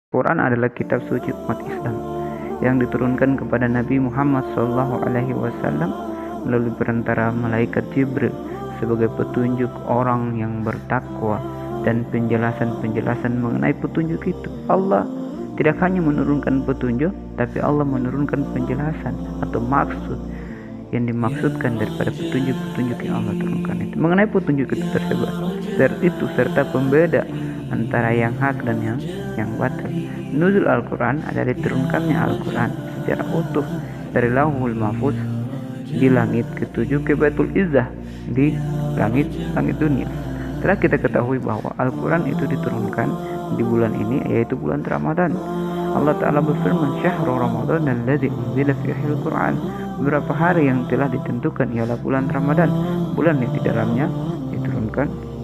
Quran adalah kitab suci umat Islam yang diturunkan kepada Nabi Muhammad SAW melalui perantara malaikat Jibril sebagai petunjuk orang yang bertakwa dan penjelasan-penjelasan mengenai petunjuk itu. Allah tidak hanya menurunkan petunjuk, tapi Allah menurunkan penjelasan atau maksud yang dimaksudkan daripada petunjuk-petunjuk yang Allah turunkan itu. Mengenai petunjuk itu tersebut, serta pembeda antara yang hak dan yang batil. Nuzul Al-Quran adalah diturunkannya Al-Quran secara utuh dari Lauhul Mahfuz di langit ketujuh ke Baitul Izzah di langit dunia. Telah kita ketahui bahwa Al-Quran itu diturunkan di bulan ini, yaitu bulan Ramadan. Allah Ta'ala berfirman, Syahrul Ramadan alladzi unzila fihi Al-Quran. Beberapa hari yang telah ditentukan ialah bulan Ramadan, bulan yang di dalamnya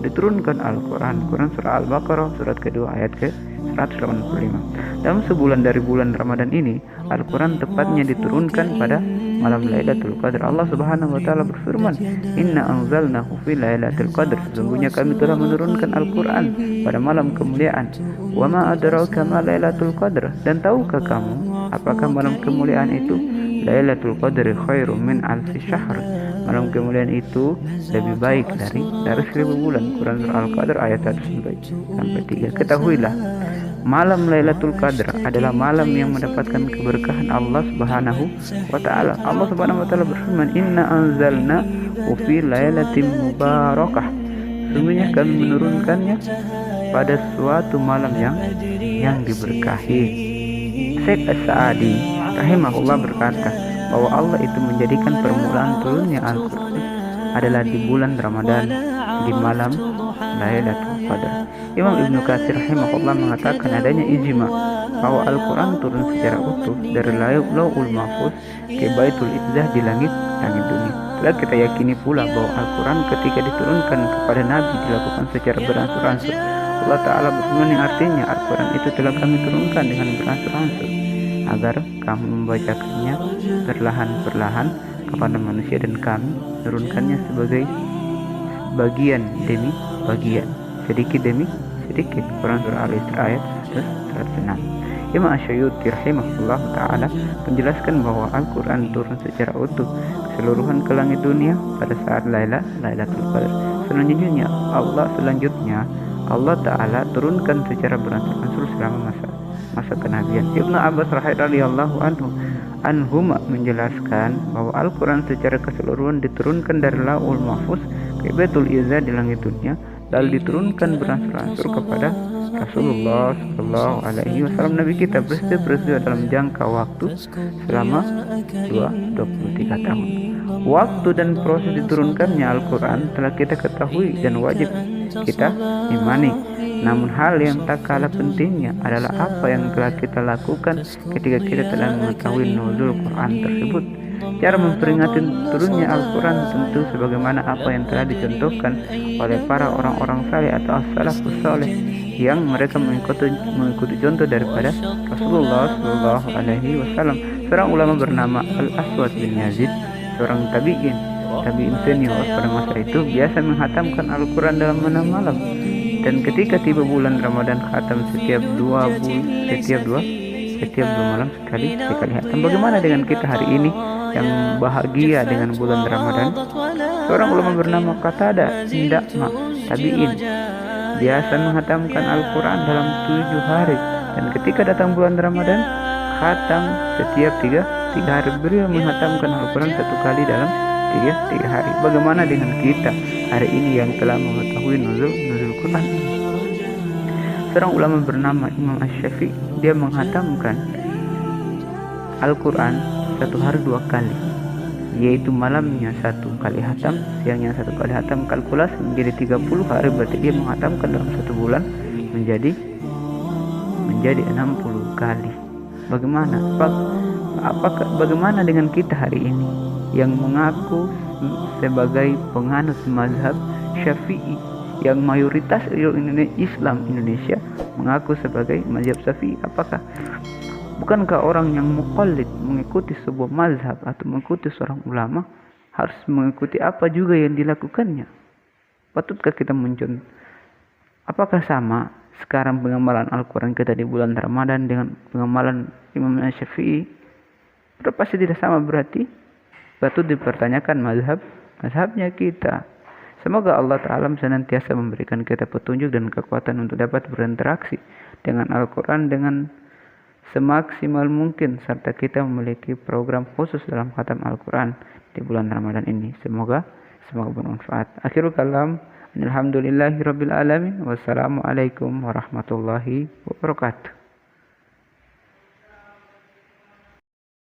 diturunkan Al-Quran. Quran surah Al-Baqarah surat kedua ayat ke 185. Dalam sebulan dari bulan Ramadan ini, Al-Quran tepatnya diturunkan pada malam Lailatul Qadar. Allah Subhanahu wa taala berfirman, "Inna anzalnahu fi Lailatul Qadar." Sesungguhnya kami telah menurunkan Al-Quran pada malam kemuliaan. Wa ma adraka ma Lailatul Qadar? Dan tahukah kamu apakah malam kemuliaan itu? Lailatul Qadri khairum min alfi syahr. Malam kemuliaan itu lebih baik dari 1000 bulan. Quran surah Al-Qadar ayat 1 sampai 3. Ketahuilah, malam Lailatul Qadar adalah malam yang mendapatkan keberkahan Allah Subhanahu wa taala. Allah Subhanahu wa taala berfirman, "Inna anzalna fi lailatin mubarakah." Sesungguhnya kami menurunkannya pada suatu malam yang diberkahi. Syekh As-Sa'di rahimahullah berkata bahwa Allah itu menjadikan permulaan turunnya Al-Quran adalah di bulan Ramadan, di malam Lailatul Qadar. Imam Ibnu Katsir rahimahullah mengatakan adanya ijma bahwa Al-Quran turun secara utuh dari Lauhul Mahfuz ke Baitul Izzah di langit dunia. Telah kita yakini pula bahwa Al-Quran ketika diturunkan kepada Nabi dilakukan secara beransur-ansur. Allah Ta'ala berfirman yang artinya Al-Quran itu telah kami turunkan dengan beransur-ansur agar kamu membacakannya perlahan-perlahan kepada manusia, dan kami turunkannya sebagai bagian demi bagian, sedikit demi sedikit. Quran surah Al-Isra ayat 106. Imam Asy'ari rahimahullah ta'ala menjelaskan bahwa Al-Quran turun secara utuh keseluruhan ke langit dunia pada saat Lailatul Qadar. Selanjutnya Allah Ta'ala turunkan secara beransur-ansur selama masa kenabian. Ibnu Abbas radhiyallahu anhu menjelaskan bahwa Al-Quran secara keseluruhan diturunkan dari Lauhul Mahfuz ke Baitul Izzah di langit dunia, lalu diturunkan beransur-ansur kepada Rasulullah Shallallahu Alaihi Wasallam, Nabi kita, peristiwa dalam jangka waktu selama 23 tahun. Waktu dan proses diturunkannya Al-Quran telah kita ketahui dan wajib kita imani. Namun hal yang tak kalah pentingnya adalah apa yang telah kita lakukan ketika kita telah mengetahui nuzul Quran tersebut. Cara memperingati turunnya Al-Quran tentu sebagaimana apa yang telah dicontohkan oleh para orang-orang saleh atau as-salafus saleh yang mereka mengikuti contoh daripada Rasulullah Shallallahu Alaihi Wasallam. Seorang ulama bernama Al-Aswad bin Yazid, seorang tabi'in senior pada masa itu, biasa menghatamkan Al-Quran dalam malam. Dan ketika tiba bulan Ramadan, khatam setiap dua malam sekali khatam. Bagaimana dengan kita hari ini yang bahagia dengan bulan Ramadan? Seorang ulama bernama Qatada Indakma, tabi'in, biasa menghatamkan Al-Quran dalam 7 hari. Dan ketika datang bulan Ramadan, khatam setiap 3 hari. Beliau menghatamkan Al-Quran 1 kali dalam 3 hari. Bagaimana dengan kita hari ini yang telah mengetahui nuzul Quran? Seorang ulama bernama Imam Asy-Syafi'i, dia menghatamkan Al-Quran 1 hari 2 kali, yaitu malamnya 1 kali hatam, siangnya 1 kali hatam. Kalkulasi menjadi 30 hari, berarti dia menghatamkan dalam 1 bulan menjadi 60 kali. Bagaimana dengan kita hari ini yang mengaku sebagai penganut mazhab Syafi'i, yang mayoritas Islam Indonesia mengaku sebagai mazhab Syafi'i? Bukankah orang yang muqallid, mengikuti sebuah mazhab atau mengikuti seorang ulama, harus mengikuti apa juga yang dilakukannya? Patutkah kita mencontoh? Apakah sama sekarang pengamalan Al-Quran kita di bulan Ramadan dengan pengamalan Imam Syafi'i pasti tidak sama, berarti patut dipertanyakan mazhabnya kita. Semoga Allah Ta'ala senantiasa memberikan kita petunjuk dan kekuatan untuk dapat berinteraksi dengan Al-Quran dengan semaksimal mungkin, serta kita memiliki program khusus dalam khatam Al-Quran di bulan Ramadan ini. Semoga bermanfaat. Akhirul kalam, alhamdulillahirabbil alamin. Wassalamualaikum warahmatullahi wabarakatuh.